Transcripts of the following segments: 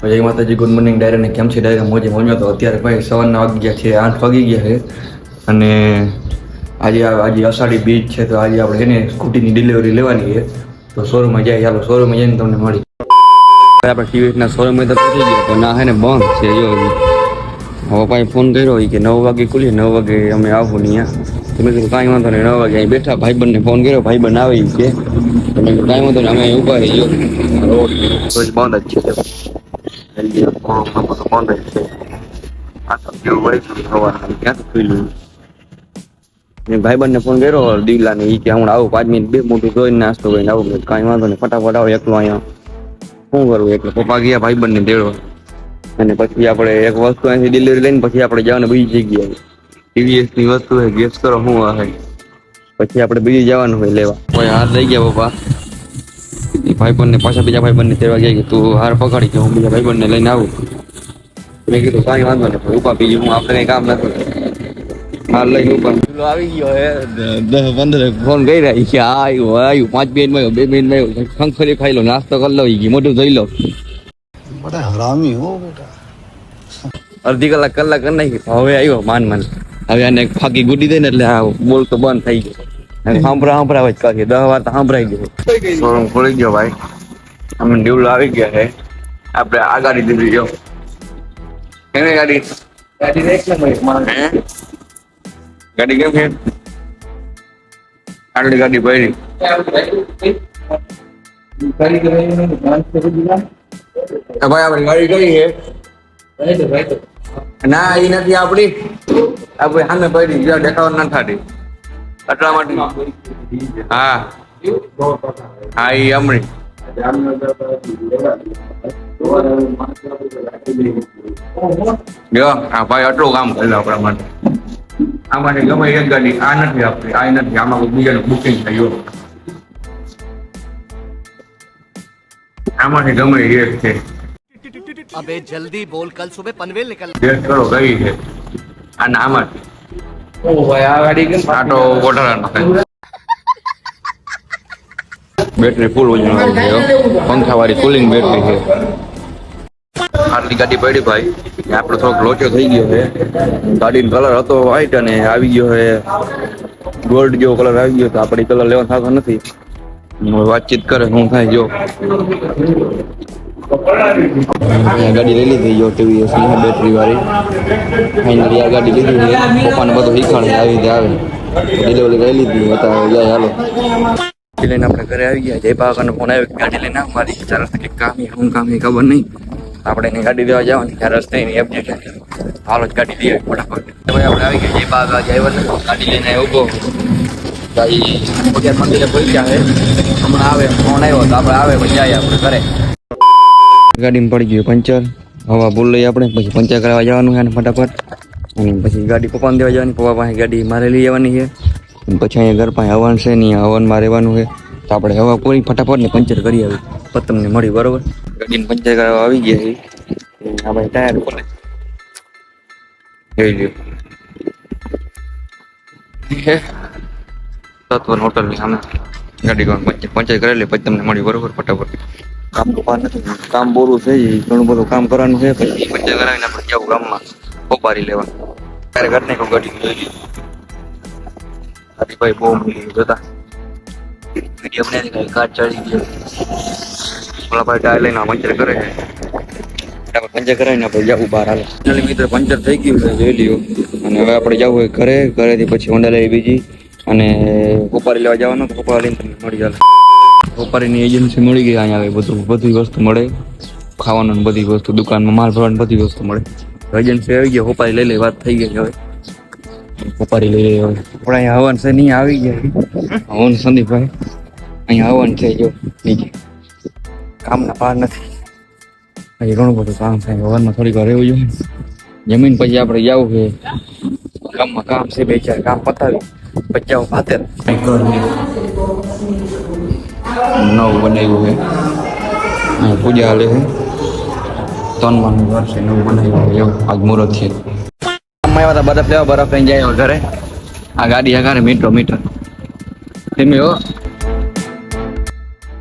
જય માતાજી, good morning ડાયરા ને કેમ છે ડાયરા? મોજે મોજો. તો અત્યારે ભાઈ સવારના વાગી ગયા છે 8 વાગી ગયા છે અને આજે અષાઢી બીજ છે તો આજે આપણે એને સ્કૂટીની ડિલિવરી લેવાની છે તો શોરૂમમાં જાય. ચાલો શોરૂમમાં જઈને તમને મળી. આપણે ટીવીના શોરૂમમાં તો પહોંચી ગયા તો ના હે ને બંધ છે. જો હવે ભાઈ ફોન કર્યો કે 9 વાગે ખુલીએ, 9 વાગે અમે આવું નહીં. તમે કીધું કાંઈ વાંધો નહીં, 9 વાગે અહીં બેઠા. ભાઈબંધને ફોન કર્યો, ભાઈબંધ આવે છે. તમે કીધું કાંઈ વાંધો નહીં, અમે ઊભા રહી ગયો. રોડ તો બંધ જ છે. બંધ જ છે. આ તો કેવું હોય છે સવારના ક્યાંથી ખુલ્યું. ભાઈબંધને ફોન કર્યો દીવલાને, એ કે હમણાં આવું 5 મિનિટ બે મોટું જોઈને નાસ્તો કરીને આવું. કાંઈ વાંધો નહીં, ફટાફટ આવો. એકલો અહીંયા શું કરવું? એટલે પપ્પા ગયા ભાઈબંધને તેડવા અને પછી આપણે એક વસ્તુ અહીંથી ડિલિવરી લઈને પછી આપણે જવાનું બીજી જગ્યાએ. ટીવીએસ ની વસ્તુ છે, ગેસ કરો શું હશે. પછી આપણે બીજી જવાનું હોય લેવા. કોઈ હાર લઈ ગયા પપ્પા ભાઈબંધને, પાછા બીજા ભાઈબંધને તેડવા ગયા કે તું હાર પકડી કે હું બીજા ભાઈબંધને લઈને આવું. મેં કીધું કાંઈ વાંધો નહીં ઉપા, બીજું હું આપણે કંઈ કામ નથી. હાર લઈને ઉપર આવી ગયો હે 10-15 ફોન કરી રહ્યા છે. આવ્યું 5 મિનિટમાં આવ્યો, 2 મિનિટમાં આવ્યો. ખંખરી ખાઈ લો, નાસ્તો કરી લો, મોઢું ધોઈ લો. બડા હરામી હો બેટા. અડધી કલાક કરી નાખી. હવે આવ્યો માન. હવે આને ફાકી ગુડી દે ને એટલે બોલ તો બંધ થઈ ગયો. સાંભળાવે જ કરીએ 10 વાર તો સાંભળાઈ ગયો. શોરૂમ ખોલી ગયો ભાઈ. અમે ડ્યુલ આવી ગયા છે. આપણે આ ગાડી દીધી. જો એને ગાડી ગાડી કેમ છે? આટલી ગાડી ભરી ભાઈ આપણી ગાડી કઈ છે? ના એ નથી આપડી. આપણે સામે પડી દેખાવા ના થાતી એટલા માટે. હા એ હમણી હા ભાઈ આટલું કામ કર્યું આપણા માટે. આમાંથી ગમે એક ગાડી આ નથી આપણી, આ નથી. આમાં કોઈ બીજાનું બુકિંગ થયું. આમાંથી ગમે એક છે. अबे जल्दी बोल, कल सुबह पनवेल निकल. ગેસ કરો ગઈ છે અને આમાં ઓ ભાઈ આ ગાડી કેમ આટો વોટરનો બેટરી ફૂલ વજન છે. પંખા વાળી કુલિંગ બેટરી છે. આટલી ગાડી પડી ભાઈ. આપણો થોડોક લોચો થઈ ગયો છે. ગાડીનો કલર હતો વ્હાઈટ અને આવી ગયો છે ગોલ્ડ જેવો કલર આવી ગયો. તો આપણે કલર લેવાનો થતો નથી. વાતચીત કરે શું થાય. જો ગાડી લઈ લીધી. જો ટીવીએસ ની બેટરી વાળી ફાઇનલી આ ગાડી લીધી છે. પપ્પાને બધું શીખવાડે આવી રીતે આવે. ડિલિવરી લઈ લીધી. બતાવો જાય. હાલો લઈને આપણે ઘરે આવી ગયા. જય પાકાનો ફોન આવ્યો ગાડી લઈને આવ. મારી ચાર રસ્તે કંઈક કામ શું કામ એ ખબર નહીં. આપણે એની ગાડી દેવા જવાની ત્યાં રસ્તે એની એબજેક્ટ. હાલો જ ગાડી દે ફટાફટ. ભાઈ આપણે આવી ગયા. જય પાકા જાય ગાડી લઈને ઉભો ભાઈ. 11 મંદિરે પહોંચ્યા છે. હમણાં આવે ફોન આવ્યો તો આપણે આવે પછી જાય આપણે ઘરે. ગાડીમાં પડી ગયું પંચર. હવા ભૂલ લઈએ આપણે. પછી પંચર કરાવવા જવાનું છે ને ફટાફટ. અને પછી ગાડી પપ્પાને દેવા જવાની. પપ્પા પાસે ગાડી મારે લઈ જવાની છે. પછી અહીંયા ઘર પાસે હવન છે ને હવનમાં રહેવાનું છે. તો આપણે હવા પૂરી ફટાફટ ને પંચર કરી આવી. પછી તમને મળી બરોબર. ગાડીને પંચર કરાવવા આવી ગયા છે. આ ભાઈ ટાયર ખોલે જોઈ લ્યો. તત્વન હોટલની સામે ગાડી પંચર કરેલી. પછી તમને મળી બરોબર ફટાફટ. કામ તો પાર નથી, કામ બોરું છે. ઘણું બધું કામ કરવાનું છે. પછી પંચર કરાવીને આપણે જવું ગામમાં પોપારી લેવા. ત્યારે ઘરને કોઈ ગાડી જોઈ લીધી. ભાઈ બહુ મૂકી જોતા વિડીયો બનાવી કાચ ચડી ગયો. ઓલા ભાઈ ટાયર લઈને પંચર કરે છે. પંચર કરાવીને આપણે જવું બહાર. હાલે મિત્રો પંચર થઈ ગયું છે જોઈ લ્યો. અને હવે આપણે જવું હોય ઘરે. ઘરેથી પછી હોન્ડા લઈ બીજી અને પોપારી લેવા જવાનું. તો પોપારી લઈને તમને મળી જાય. પોપારીની એજન્સી મળી ગઈ. અહીંયા બધી વસ્તુ મળે. ખાવાનું બધી વસ્તુ, દુકાનમાં માલ ભરવાની બધી વસ્તુ મળે. એજન્સી આવી ગયા. પોપારી લઈ લે. વાત થઈ ગઈ. હવે પોપારી લઈ લે. આપણે અહીંયા હવન છે નહીં આવી ગયા. હવન સંદીપભાઈ અહીંયા હવન છે. જો નીચે કામના પાર નથી. અહીં ઘણું બધું કામ થાય. હવનમાં થોડીક વાર રહેવું જોઈએ. જમીન પછી આપણે જવું છે ગામમાં. કામ છે 2-4 કામ પતાવી પછી જાવ ભાતે. નવું બનાવ્યું છે. અહીં પૂજા હાલે છે. 3 માનું ઘર છે. નવું બનાવ્યું છે. એવું આજ મુહૂર્ત છે. બરફ લેવા બરફ લઈને જાય ઘરે. આ ગાડી હગારે મીટર ધીમે હો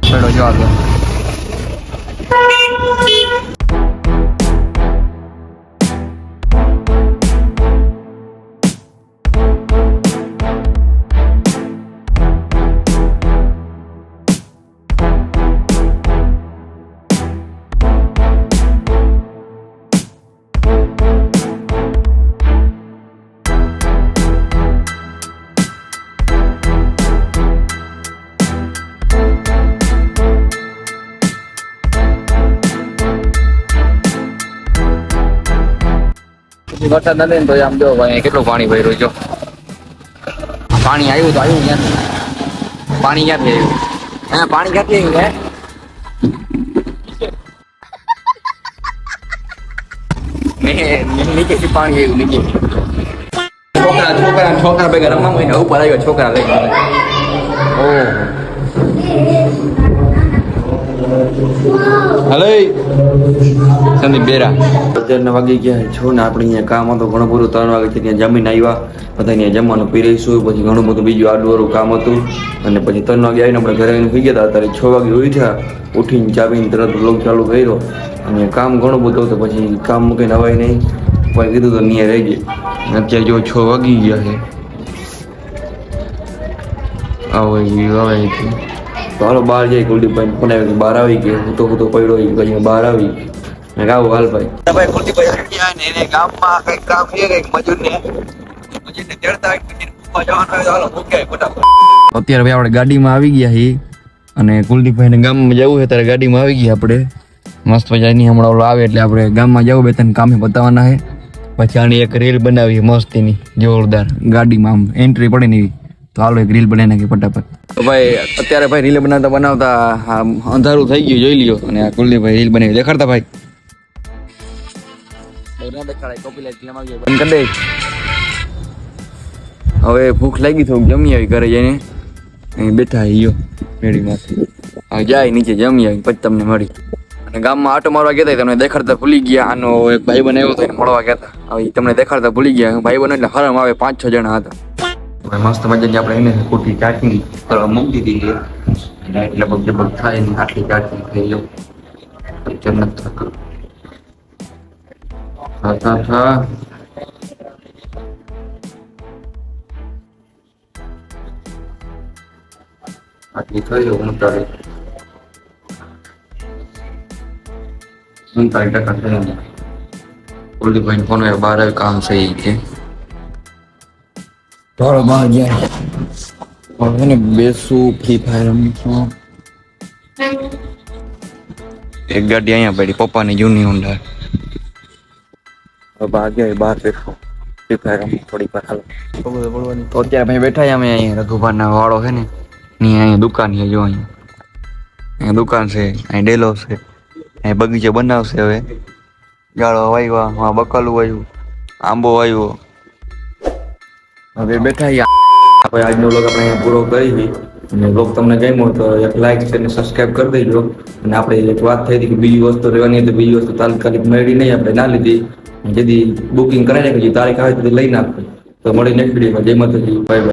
પેડો જો આગળ વરસાદ નથી ને તો આમ જો ભાઈ કેટલું પાણી ભર્યું જો પાણી આવ્યું તો આવ્યું ક્યાંથી પાણી ક્યાંથી આવ્યું હા પાણી ક્યાંથી આવ્યું નીચેથી પાણી આવ્યું નીચે છોકરા ભેગા રમવા હોય ઉપર આવી ગયો છોકરા લઈ ઓહ હલો સંદીપ બેરા 11 વાગી ગયા છો ને આપણે અહીંયા કામ હતું ઘણું બધું 3 વાગે ત્યાં જમીન આવ્યા બધા અહીંયા જમવાનું પી રહીશું પછી ઘણું બધું બીજું આડું કામ હતું અને પછી 3 વાગે આવીને આપણે ઘરે આવીને સુઈ ગયા હતા અત્યારે 6 વાગે ઉઠ્યા ઉઠીને ચાવીને તરત વ્લોગ ચાલુ કર્યો અને કામ ઘણું બધું હતું પછી કામ મૂકીને હવાય નહીં પછી કીધું તો નિયર રહી ગઈ અત્યારે જો 6 વાગી ગયા છે આવે તો હાલો બહાર જાય કુલદીપભાઈ ફોન આવ્યો બહાર આવી ગયો હું તો પડ્યો પછી બહાર આવી મેં ગાવ હાલ ભાઈ કુલદીપભાઈ ને એને ગામમાં કઈક કામ છે કઈક મજૂરને તેડતા અત્યારે ભાઈ આપણે ગાડીમાં આવી ગયા છીએ અને કુલદીપભાઈ ને ગામમાં જવું છે ત્યારે ગાડીમાં આવી ગયા આપણે મસ્ત મજા ની હમણાં ઓલો આવે એટલે આપણે ગામમાં જવું બે ત્રણ કામે બતાવવાના છે પછી આની એક રીલ બનાવી મસ્તીની જોરદાર ગાડીમાં આમ એન્ટ્રી પડે ને એવી તો હાલો એક રીલ બનાવી નાખી ફટાફટ તો ભાઈ અત્યારે ભાઈ રીલ બનાવતા અંધારું થઈ ગયું જોઈ લ્યો અને આ કુલદીપભાઈ રીલ બનાવી દેખાડતા ભાઈ હવે ભૂખ લાગી થોડુંક જમી આવી ઘરે જઈને અહીં બેઠા ઈયો મેળીમાંથી હવે જાય નીચે જમી આવી પછી તમને મળી અને ગામમાં આટો મારવા ગયા હતા તમને દેખાડતા ભૂલી ગયા આનો એક ભાઈ બનાવ્યો હતો એને મળવા ગયા હતા હવે તમને દેખાડતા ભૂલી ગયા ભાઈ બને એટલે હરમ આવે 5-6 જણા હતા મસ્ત મજાની આપણે એને ખોટી ચાટણી કરવા મૂકી દીધી એટલે બગ થાય ને આટલી ચાટણી થઈ લો જન્નત થા આટલી થઈ લો 39% થઈ કુલદીપભાઈ ફોન આવ્યો બહાર આવ્યું કામ છે કે થોડો બહાર જાય ને બેસું ફ્રી ફાયર રમીશું એક ગાડી અહીંયા પડી પપ્પાની જૂની હોન્ડા બહાર ગયા બહાર બેઠો ફ્રી ફાયર રમી થોડી વાર હાલો તો અત્યારે ભાઈ બેઠા અમે અહીંયા રઘુભાઈના વાળો છે ને અહીંયા દુકાન છે જો અહીંયા દુકાન છે અહીં ડેલો છે અહીં બગીચો બનાવશે હવે ગાળો વાવ્યા બકાલું વાવ્યું આંબો વાવ્યો હવે બેઠા આપણે આજનો વ્લોગ આપણે પૂરો કરી અને વ્લોગ તમને ગમ્યો તો એક લાઈક અને સબસ્ક્રાઇબ કરી દેજો અને આપણે એક વાત થઈ હતી કે બીજી વસ્તુ રહેવાની હતી બીજી વસ્તુ તાત્કાલિક મળી નહીં આપણે ના લીધી જેથી બુકિંગ કરાવી નાખી તારીખ આવે તો લઈ નાખવી તો મળી નેક્સ્ટ વિડીયોમાં જય માતાજી બાય બાય